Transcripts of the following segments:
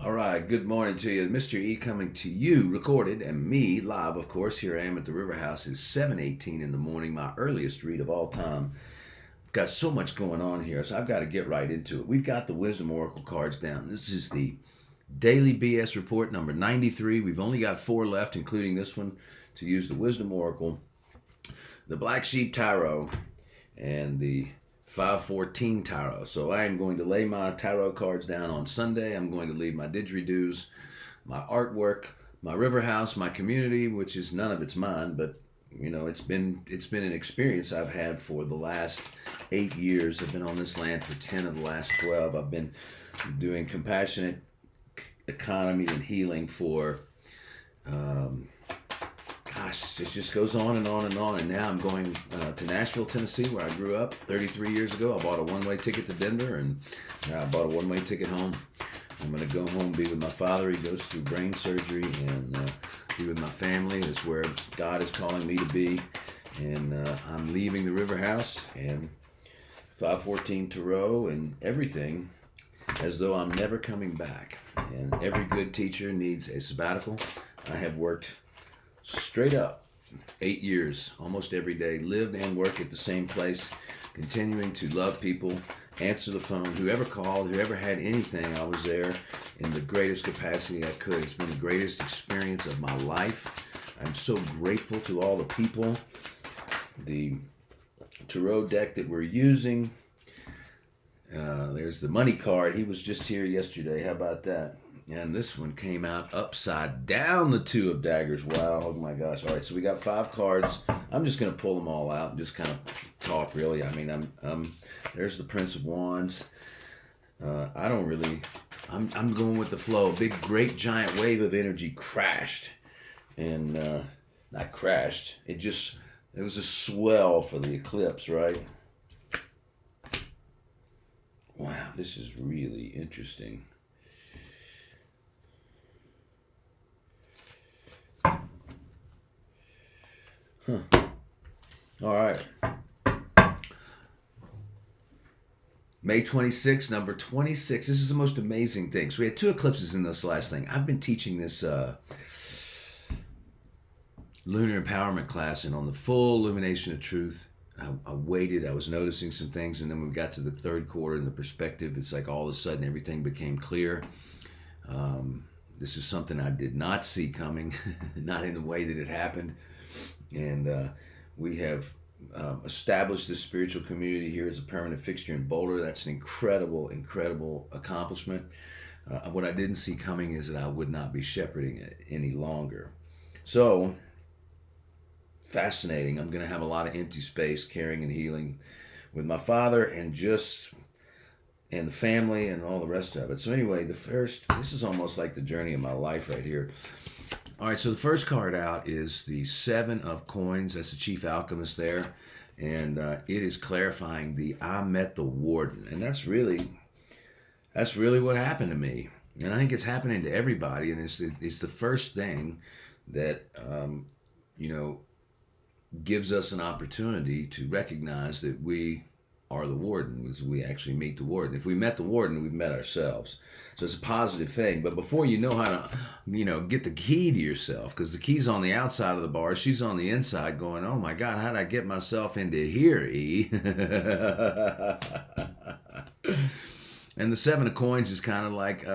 All right, good morning to you. Mr. E coming to you, recorded, and me live, of course. Here I am at the River House. It's 7:18 in the morning, my earliest read of all time. I've got so much going on here, so I've got to get right into it. We've got the Wisdom Oracle cards down. This is the Daily BS Report number 93. We've only got 4 left, including this one, to use the Wisdom Oracle, the Black Sheep Tarot, and the 514 Tarot. So I am going to lay my tarot cards down on Sunday. I'm going to leave my didgeridoos, my artwork, my river house, my community, which is none of it's mine, but it's been an experience I've had for the last 8 years. I've been on this land for 10 of the last 12. I've been doing compassionate economy and healing for it just goes on and on and on. And now I'm going to Nashville, Tennessee, where I grew up 33 years ago. I bought a one-way ticket to Denver, and now I bought a one-way ticket home. I'm going to go home, be with my father. He goes through brain surgery, and be with my family. Is where God is calling me to be. And I'm leaving the River House and 514 Tarot and everything as though I'm never coming back. And every good teacher needs a sabbatical. I have worked straight up 8 years, almost every day, lived and worked at the same place, continuing to love people, answer the phone, whoever called, whoever had anything, I was there in the greatest capacity I could. It's been the greatest experience of my life. I'm so grateful to all the people. The tarot deck that we're using, there's the money card. He was just here yesterday. How about that? And this one came out upside down, the 2 of daggers. Wow, oh my gosh. All right, so we got 5 cards. I'm just going to pull them all out and just kind of talk, really. I mean, there's the Prince of Wands. I'm going with the flow. A big, great, giant wave of energy crashed. And not crashed. It was a swell for the eclipse, right? Wow, this is really interesting. All right. May 26th, number 26. This is the most amazing thing. So we had 2 eclipses in this last thing. I've been teaching this lunar empowerment class, and on the full illumination of truth, I waited. I was noticing some things, and then when we got to the 3rd quarter and the perspective, it's like all of a sudden everything became clear. This is something I did not see coming, not in the way that it happened. And we have established this spiritual community here as a permanent fixture in Boulder. That's an incredible, incredible accomplishment. What I didn't see coming is that I would not be shepherding it any longer. So, fascinating. I'm going to have a lot of empty space, caring and healing with my father and the family and all the rest of it. So anyway, this is almost like the journey of my life right here. All right, so the first card out is the 7 of Coins. That's the Chief Alchemist there. And it is clarifying the I met the warden. And that's really what happened to me. And I think it's happening to everybody. And it's the first thing that, gives us an opportunity to recognize that we are the warden, because we actually meet the warden. If we met the warden, we've met ourselves. So it's a positive thing. But before you know how to, get the key to yourself, because the key's on the outside of the bar, she's on the inside going, oh my God, how did I get myself into here, E? And the 7 of Coins is kind of like,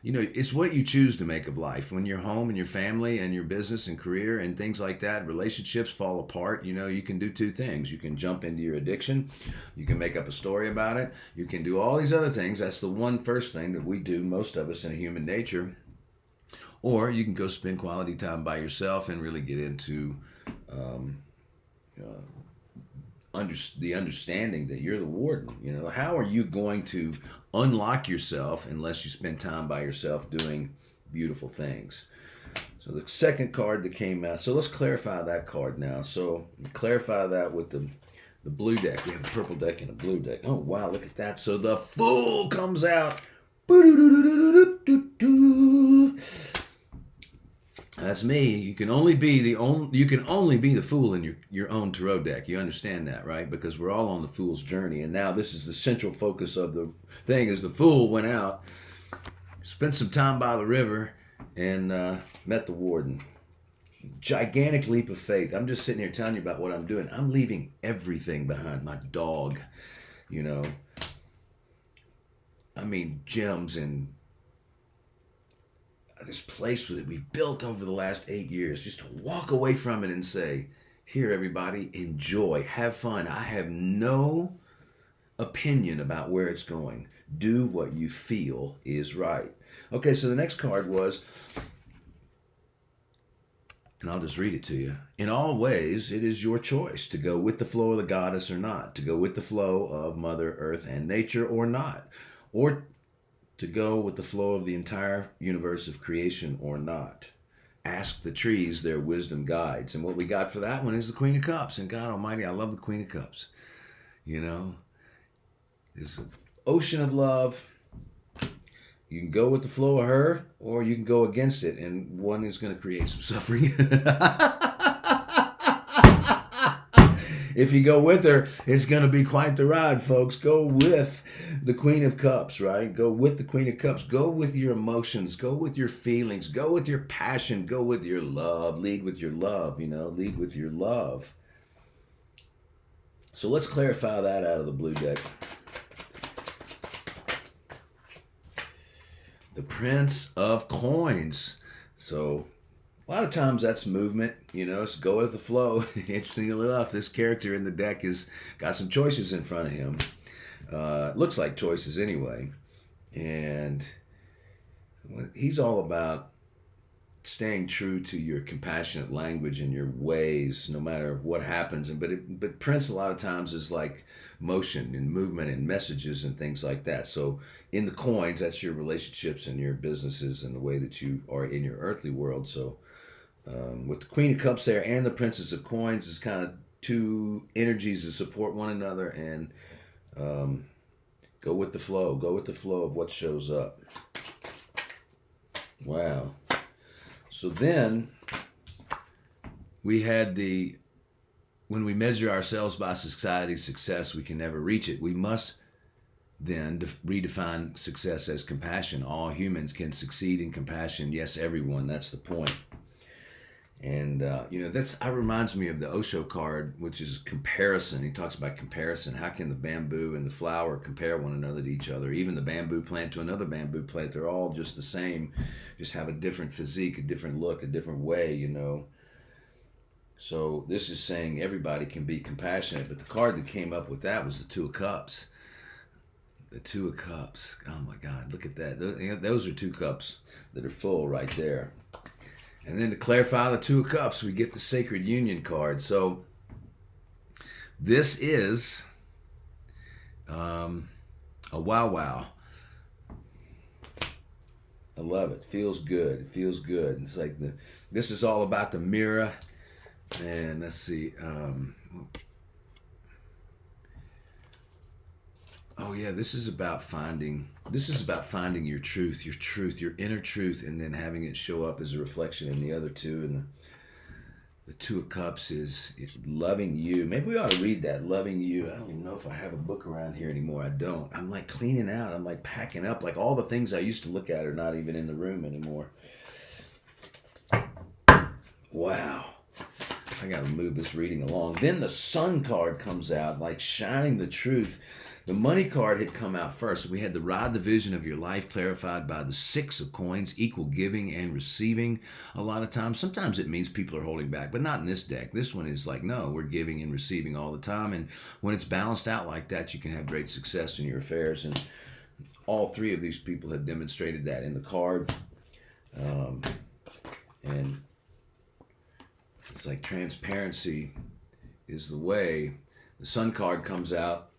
it's what you choose to make of life. When you're home and your family and your business and career and things like that, relationships fall apart. You can do 2 things. You can jump into your addiction. You can make up a story about it. You can do all these other things. That's the first thing that we do, most of us in human nature. Or you can go spend quality time by yourself and really get into the understanding that you're the warden. How are you going to unlock yourself unless you spend time by yourself doing beautiful things? So the second card that came out, so let's clarify that card now. So clarify that with the blue deck. We have a purple deck and a blue deck. Oh wow, look at that. So the Fool comes out. That's me. You can only be the fool in your own tarot deck. You understand that, right? Because we're all on the fool's journey, and now this is the central focus of the thing. Is the Fool went out Spent some time by the river and met the warden. Gigantic leap of faith. I'm just sitting here telling you about what I'm doing. I'm leaving everything behind. My dog, you know. I mean, gems and this place that we've built over the last 8 years. Just to walk away from it and say, here, everybody, enjoy, have fun. I have no opinion about where it's going. Do what you feel is right. Okay, so the next card was, and I'll just read it to you. In all ways, it is your choice to go with the flow of the goddess or not, to go with the flow of Mother Earth and nature or not, or to go with the flow of the entire universe of creation or not. Ask the trees their wisdom guides. And what we got for that one is the Queen of Cups. And God Almighty, I love the Queen of Cups. You know, there's an ocean of love. You can go with the flow of her, or you can go against it, and one is going to create some suffering. If you go with her, it's going to be quite the ride, folks. Go with the Queen of Cups, right? Go with the Queen of Cups. Go with your emotions. Go with your feelings. Go with your passion. Go with your love. Lead with your love, you know. Lead with your love. So let's clarify that out of the blue deck. The Prince of Coins. So a lot of times that's movement, you know, it's go with the flow. Interestingly enough, this character in the deck has got some choices in front of him. Looks like choices anyway. And he's all about staying true to your compassionate language and your ways, no matter what happens. But Prince a lot of times is like motion and movement and messages and things like that. So in the coins, that's your relationships and your businesses and the way that you are in your earthly world. So with the Queen of Cups there and the Princess of Coins is kind of two energies that support one another, and go with the flow. Go with the flow of what shows up. Wow. So then we had when we measure ourselves by society's success, we can never reach it. We must then redefine success as compassion. All humans can succeed in compassion. Yes, everyone. That's the point. And, you know, that reminds me of the Osho card, which is comparison. He talks about comparison. How can the bamboo and the flower compare one another to each other? Even the bamboo plant to another bamboo plant, they're all just the same, just have a different physique, a different look, a different way, you know. So this is saying everybody can be compassionate, but the card that came up with that was the Two of Cups. The Two of Cups. Oh my God, look at that. Those are two cups that are full right there. And then to clarify the Two of Cups, we get the Sacred Union card. So this is a wow. I love it. Feels good. It feels good. It's like this is all about the mirror. And let's see. Oh yeah, this is about finding your truth, your inner truth, and then having it show up as a reflection in the other two. And the Two of Cups is loving you. Maybe we ought to read that, loving you. I don't even know if I have a book around here anymore. I don't. I'm like cleaning out. I'm like packing up. Like all the things I used to look at are not even in the room anymore. Wow. I got to move this reading along. Then the Sun card comes out, like shining the truth. The Money card had come out first. We had the ride the vision of your life clarified by the Six of Coins, equal giving and receiving. A lot of times, sometimes it means people are holding back, but not in this deck. This one is like, no, we're giving and receiving all the time. And when it's balanced out like that, you can have great success in your affairs. And all three of these people have demonstrated that in the card. And it's like transparency is the way. The Sun card comes out.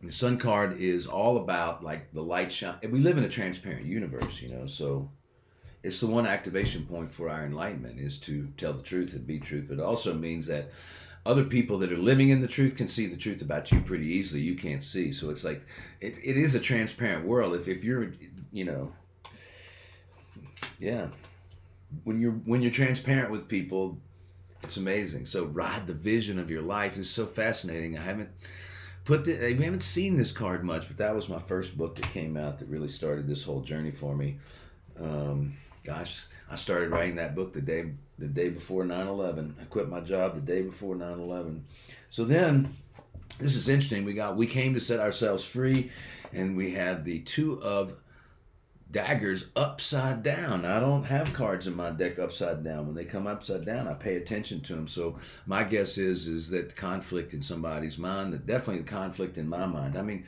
The Sun card is all about like the light shine. We live in a transparent universe, you know, so it's the one activation point for our enlightenment is to tell the truth and be truth. But it also means that other people that are living in the truth can see the truth about you pretty easily. You can't see. So it's like, it is a transparent world. If you're, you know, yeah, when you're transparent with people, it's amazing. So ride the vision of your life is so fascinating. I haven't We haven't seen this card much, but that was my first book that came out that really started this whole journey for me. Gosh, I started writing that book the day before 9/11. I quit my job the day before 9/11. So then, this is interesting. We came to set ourselves free, and we had the two of daggers upside down. I don't have cards in my deck upside down. When they come upside down, I pay attention to them. So my guess is that the conflict in somebody's mind, that definitely the conflict in my mind. I mean,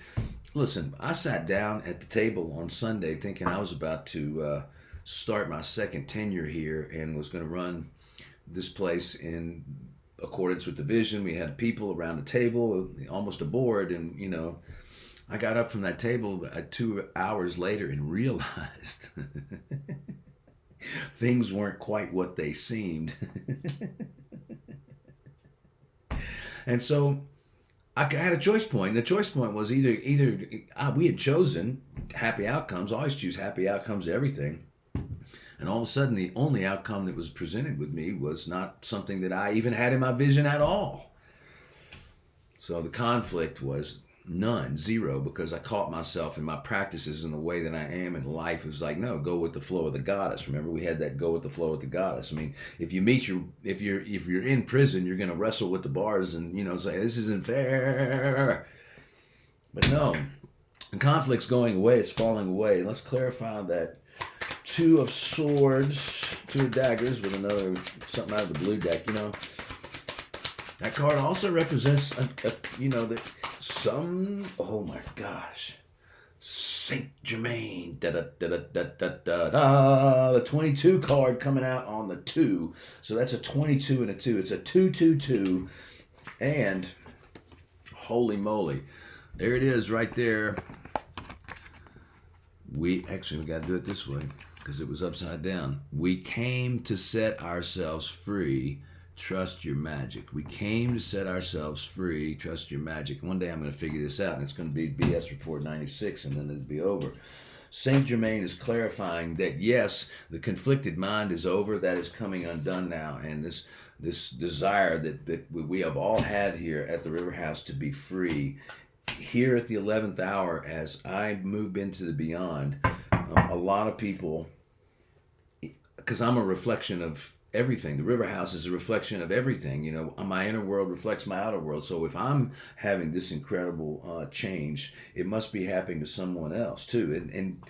listen, I sat down at the table on Sunday thinking I was about to start my second tenure here and was going to run this place in accordance with the vision. We had people around the table, almost a board, and I got up from that table 2 hours later and realized things weren't quite what they seemed. And so I had a choice point. The choice point was either we had chosen happy outcomes. I always choose happy outcomes to everything. And all of a sudden, the only outcome that was presented with me was not something that I even had in my vision at all. So the conflict was none, zero, because I caught myself in my practices and the way that I am in life. It was like, no, go with the flow of the goddess. Remember, we had that go with the flow of the goddess. I mean, if you're in prison, you're going to wrestle with the bars and say this isn't fair. But no, the conflict's going away. It's falling away. Let's clarify that. Two of swords, two of daggers with another something out of the blue deck. That card also represents oh my gosh, Saint Germain, the 22 card coming out on the 2. So that's a 22 and a 2. It's a 2-2-2, and holy moly, there it is right there. We got to do it this way because it was upside down. We came to set ourselves free. Trust your magic. We came to set ourselves free. Trust your magic. One day I'm going to figure this out, and it's going to be BS Report 96, and then it'll be over. Saint Germain is clarifying that yes, the conflicted mind is over. That is coming undone now, and this desire that we have all had here at the River House to be free. Here at the 11th hour, as I move into the beyond, a lot of people, because I'm a reflection of everything. The River House is a reflection of everything. My inner world reflects my outer world. So if I'm having this incredible change, it must be happening to someone else too. And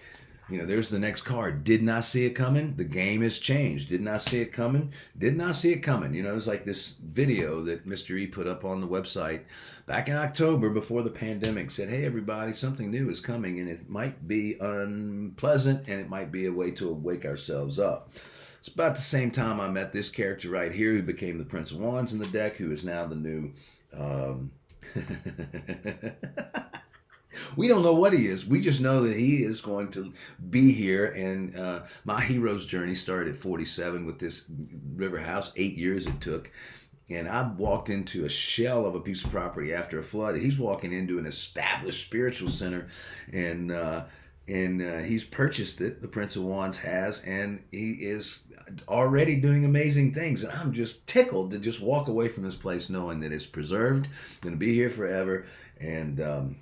there's the next card. Did not see it coming. The game has changed. Did not see it coming. Did not see it coming. It's like this video that Mr. E put up on the website back in October before the pandemic. Said, hey, everybody, something new is coming, and it might be unpleasant, and it might be a way to wake ourselves up. It's about the same time I met this character right here who became the Prince of Wands in the deck, who is now the new... We don't know what he is. We just know that he is going to be here. And my hero's journey started at 47 with this River House. 8 years it took. And I walked into a shell of a piece of property after a flood. He's walking into an established spiritual center. And he's purchased it. The Prince of Wands has. And he is already doing amazing things. And I'm just tickled to just walk away from this place knowing that it's preserved, going to be here forever. And...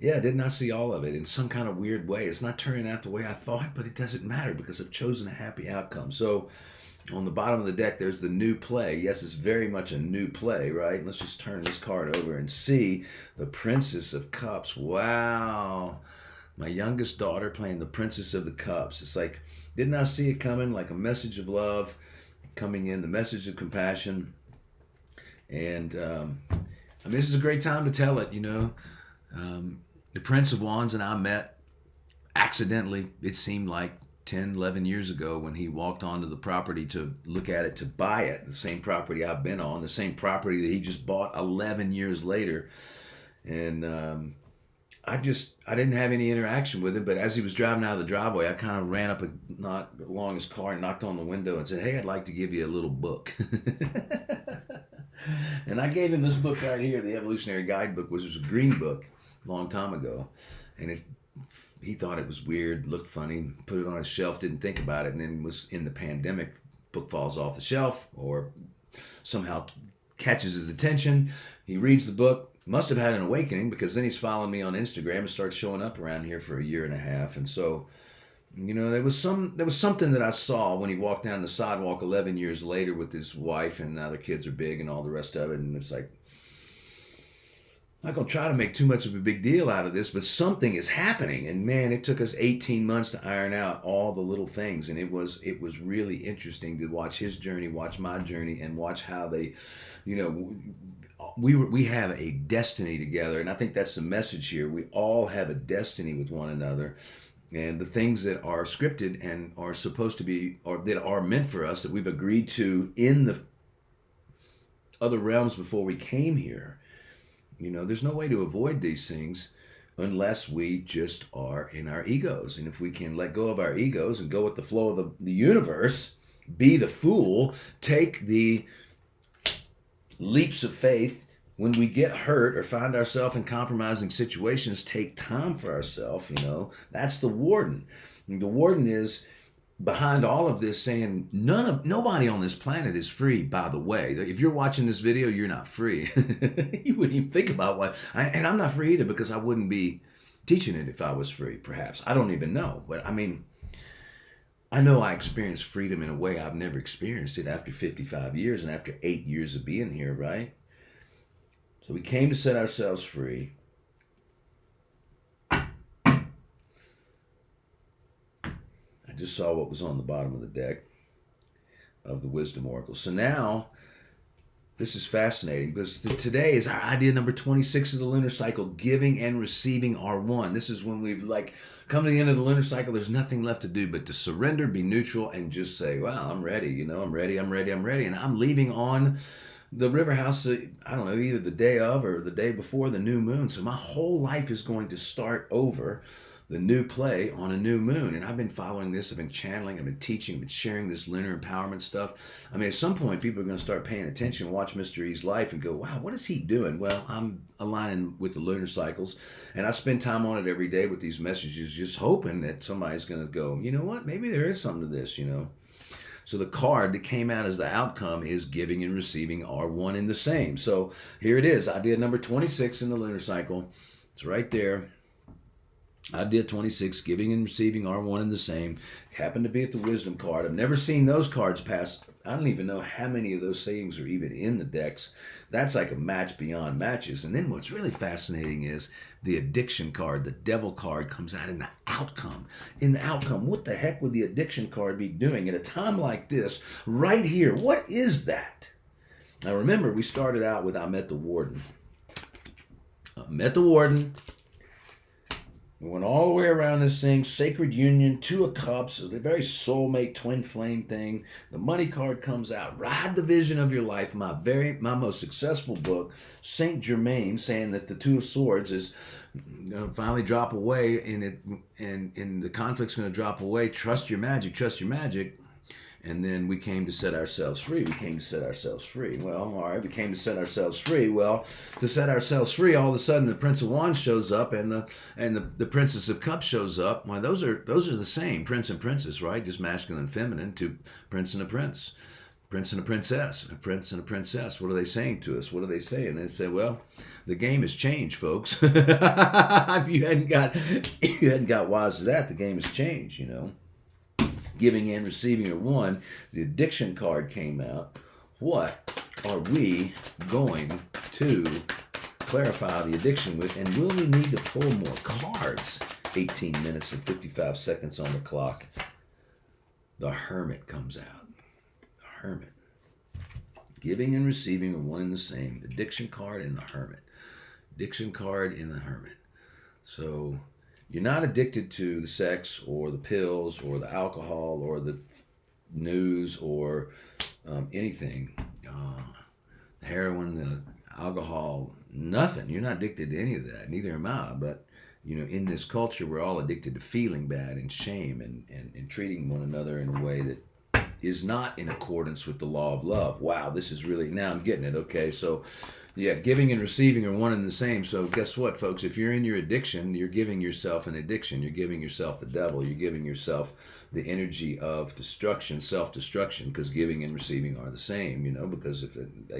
I did not see all of it in some kind of weird way. It's not turning out the way I thought, but it doesn't matter because I've chosen a happy outcome. So on the bottom of the deck, there's the new play. Yes, it's very much a new play, right? Let's just turn this card over and see the Princess of Cups. Wow. My youngest daughter playing the Princess of the Cups. It's like, did not see it coming, like a message of love coming in, the message of compassion. And this is a great time to tell it, The Prince of Wands and I met accidentally, it seemed like 10, 11 years ago when he walked onto the property to look at it, to buy it, the same property I've been on, the same property that he just bought 11 years later. And I didn't have any interaction with him, but as he was driving out of the driveway, I kind of ran up along his car and knocked on the window and said, hey, I'd like to give you a little book. And I gave him this book right here, the Evolutionary Guidebook, which was a green book a long time ago. And he thought it was weird, looked funny, put it on his shelf, didn't think about it, and then was in the pandemic, book falls off the shelf or somehow catches his attention. He reads the book, must have had an awakening, because then he's following me on Instagram and starts showing up around here for a year and a half. And so, there was something that I saw when he walked down the sidewalk 11 years later with his wife, and now their kids are big and all the rest of it. And it's like, I'm not gonna try to make too much of a big deal out of this, but something is happening. And man, it took us 18 months to iron out all the little things, and it was really interesting to watch his journey, watch my journey, and watch how they, we have a destiny together. And I think that's the message here. We all have a destiny with one another. And the things that are scripted and are supposed to be, or that are meant for us, that we've agreed to in the other realms before we came here, there's no way to avoid these things unless we just are in our egos. And if we can let go of our egos and go with the flow of the universe, be the fool, take the leaps of faith when we get hurt or find ourselves in compromising situations, take time for ourselves, that's the warden. And the warden is behind all of this, saying nobody on this planet is free, by the way. If you're watching this video, you're not free. You wouldn't even think about what, and I'm not free either, because I wouldn't be teaching it if I was free, perhaps. I don't even know. But I know I experienced freedom in a way I've never experienced it after 55 years and after 8 years of being here, right? So we came to set ourselves free. I just saw what was on the bottom of the deck of the Wisdom Oracle. So now, this is fascinating, because today is our idea number 26 of the lunar cycle. Giving and receiving are one. This is when we've come to the end of the lunar cycle. There's nothing left to do but to surrender, be neutral, and just say, wow, I'm ready. I'm ready. And I'm leaving on the river house, I don't know, either the day of or the day before the new moon. So my whole life is going to start over, the new play on a new moon. And I've been following this, I've been channeling, I've been teaching, I've been sharing this lunar empowerment stuff. At some point, people are going to start paying attention, watch Mr. E's life, and go, wow, what is he doing? Well, I'm aligning with the lunar cycles, and I spend time on it every day with these messages, just hoping that somebody's going to go, you know what, maybe there is something to this, So the card that came out as the outcome is giving and receiving are one and the same. So here it is, idea number 26 in the lunar cycle. It's right there. Idea 26, giving and receiving are one and the same. Happened to be at the wisdom card. I've never seen those cards pass. I don't even know how many of those sayings are even in the decks. That's like a match beyond matches. And then what's really fascinating is the addiction card, the devil card, comes out in the outcome. In the outcome, what the heck would the addiction card be doing at a time like this, right here? What is that? Now remember, we started out with I met the warden. I met the warden. We went all the way around this thing, Sacred Union, Two of Cups, the very soulmate twin flame thing. The money card comes out. Ride the Vision of Your Life, my most successful book. Saint Germain saying that the Two of Swords is going to finally drop away, and the conflict's going to drop away. Trust your magic, trust your magic. And then we came to set ourselves free. We came to set ourselves free. Well, all right, we came to set ourselves free. Well, to set ourselves free, all of a sudden the Prince of Wands shows up, and the Princess of Cups shows up. Well, those are the same, Prince and Princess, right? Just masculine and feminine, to Prince and a Prince, Prince and a Princess, a Prince and a Princess. What are they saying to us? What are they saying? They say, well, the game has changed, folks. If you hadn't got wise to that, the game has changed, Giving and receiving are one. The addiction card came out. What are we going to clarify the addiction with? And will we need to pull more cards? 18 minutes and 55 seconds on the clock. The Hermit comes out. The Hermit. Giving and receiving are one and the same. Addiction card and the Hermit. Addiction card and the Hermit. So you're not addicted to the sex or the pills or the alcohol or the news or anything. The heroin, the alcohol, nothing. You're not addicted to any of that. Neither am I. But, in this culture, we're all addicted to feeling bad and shame and treating one another in a way that is not in accordance with the law of love. Wow, this is really, now I'm getting it. Okay, so Yeah, giving and receiving are one and the same. So guess what, folks? If you're in your addiction, you're giving yourself an addiction. You're giving yourself the devil. You're giving yourself the energy of destruction, self-destruction, because giving and receiving are the same. Because if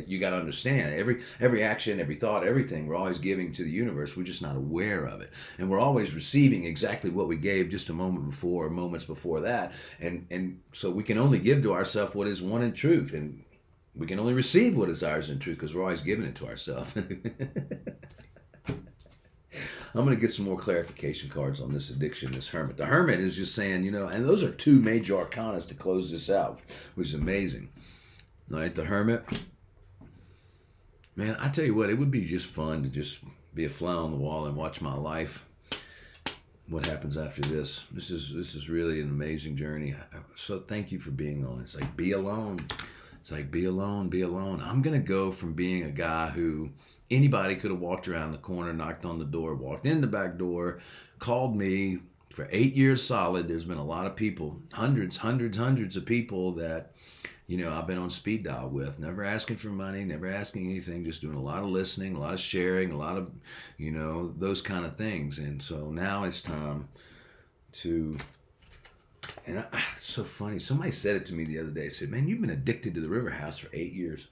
you got to understand every action, every thought, everything, we're always giving to the universe. We're just not aware of it, and we're always receiving exactly what we gave just a moment before, or moments before that, and so we can only give to ourselves what is one in truth, and we can only receive what is ours in truth because we're always giving it to ourselves. I'm going to get some more clarification cards on this addiction, this hermit. The hermit is just saying, and those are two major arcanas to close this out, which is amazing. All right, the hermit. Man, I tell you what, it would be just fun to just be a fly on the wall and watch my life. What happens after this? This is really an amazing journey. So thank you for being on. It's like, be alone. It's like, be alone, be alone. I'm going to go from being a guy who anybody could have walked around the corner, knocked on the door, walked in the back door, called me for 8 years solid. There's been a lot of people, hundreds of people that, I've been on speed dial with, never asking for money, never asking anything, just doing a lot of listening, a lot of sharing, a lot of, those kind of things. And so now it's time to... And it's so funny. Somebody said it to me the other day. Said, "Man, you've been addicted to the river house for 8 years."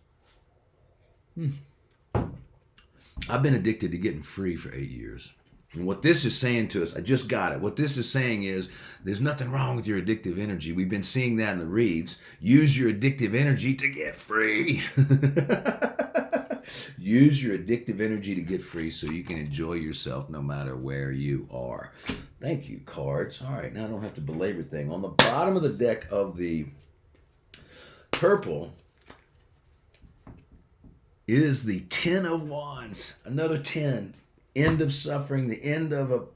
I've been addicted to getting free for 8 years. And what this is saying to us, I just got it. What this is saying is there's nothing wrong with your addictive energy. We've been seeing that in the reads. Use your addictive energy to get free. Use your addictive energy to get free so you can enjoy yourself no matter where you are. Thank you, cards. All right, now I don't have to belabor thing. On the bottom of the deck of the purple is the 10 of Wands. Another 10. End of suffering, the end of a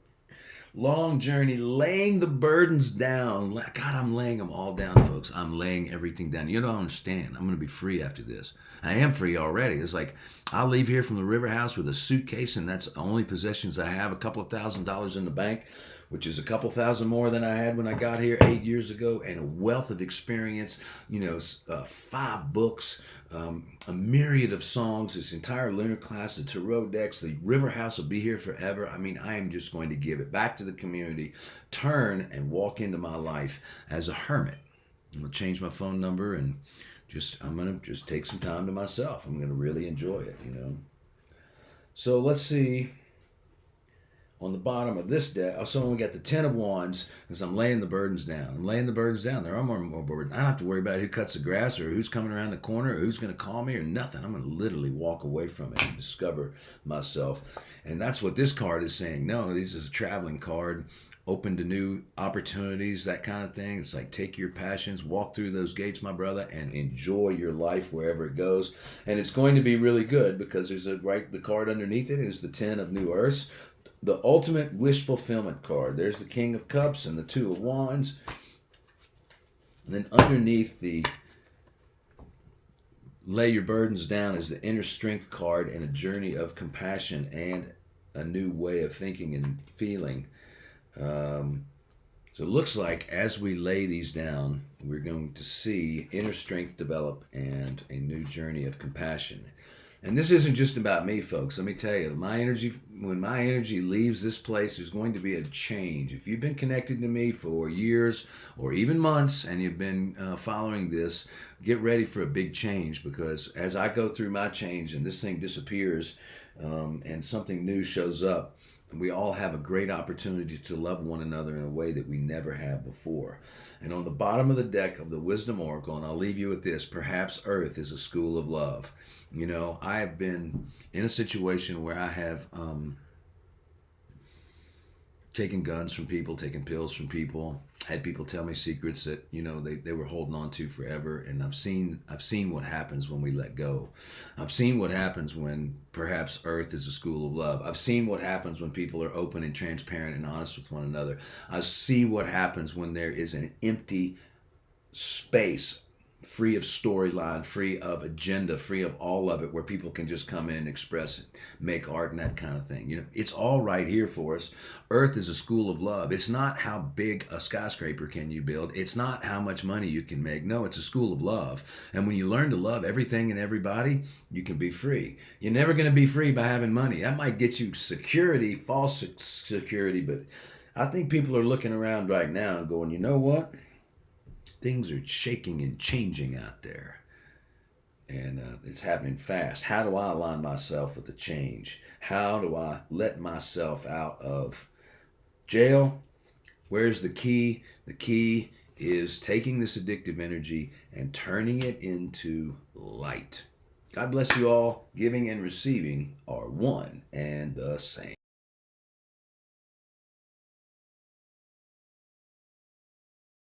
long journey, laying the burdens down. God, I'm laying them all down, folks. I'm laying everything down. You don't understand. I'm going to be free after this. I am free already. It's like I'll leave here from the river house with a suitcase, and that's the only possessions I have. A couple of $1,000s in the bank, which is a couple thousand more than I had when I got here 8 years ago, and a wealth of experience, 5 books, a myriad of songs, this entire lunar class, the tarot decks, the river house will be here forever. I mean, I am just going to give it back to the community, turn and walk into my life as a hermit. I'm going to change my phone number and I'm going to just take some time to myself. I'm going to really enjoy it, So let's see. On the bottom of this deck, so we got the 10 of Wands, because I'm laying the burdens down. I'm laying the burdens down. There are more burdens. I don't have to worry about who cuts the grass or who's coming around the corner or who's going to call me or nothing. I'm going to literally walk away from it and discover myself. And that's what this card is saying. No, this is a traveling card, open to new opportunities, that kind of thing. It's like, take your passions, walk through those gates, my brother, and enjoy your life wherever it goes. And it's going to be really good because the card underneath it is the 10 of New Earths. The ultimate wish fulfillment card. There's the King of Cups and the 2 of Wands. And then underneath the lay your burdens down is the inner strength card and a journey of compassion and a new way of thinking and feeling. So it looks like as we lay these down, we're going to see inner strength develop and a new journey of compassion. And this isn't just about me, folks. Let me tell you, when my energy leaves this place, there's going to be a change. If you've been connected to me for years or even months and you've been following this, get ready for a big change, because as I go through my change and this thing disappears and something new shows up, we all have a great opportunity to love one another in a way that we never have before. And on the bottom of the deck of the Wisdom Oracle, and I'll leave you with this, perhaps Earth is a school of love. I have been in a situation where I have taken guns from people, taken pills from people, had people tell me secrets that they were holding on to forever, and I've seen what happens when we let go. I've seen what happens when perhaps Earth is a school of love. I've seen what happens when people are open and transparent and honest with one another. I see what happens when there is an empty space free of storyline, free of agenda, free of all of it, where people can just come in and express it, make art and that kind of thing. You know, it's all right here for us. Earth is a school of love. It's not how big a skyscraper can you build. It's not how much money you can make. No, it's a school of love. And when you learn to love everything and everybody, you can be free. You're never going to be free by having money. That might get you security, false security, but I think people are looking around right now and going, you know what? Things are shaking and changing out there. And it's happening fast. How do I align myself with the change? How do I let myself out of jail? Where's the key? The key is taking this addictive energy and turning it into light. God bless you all. Giving and receiving are one and the same.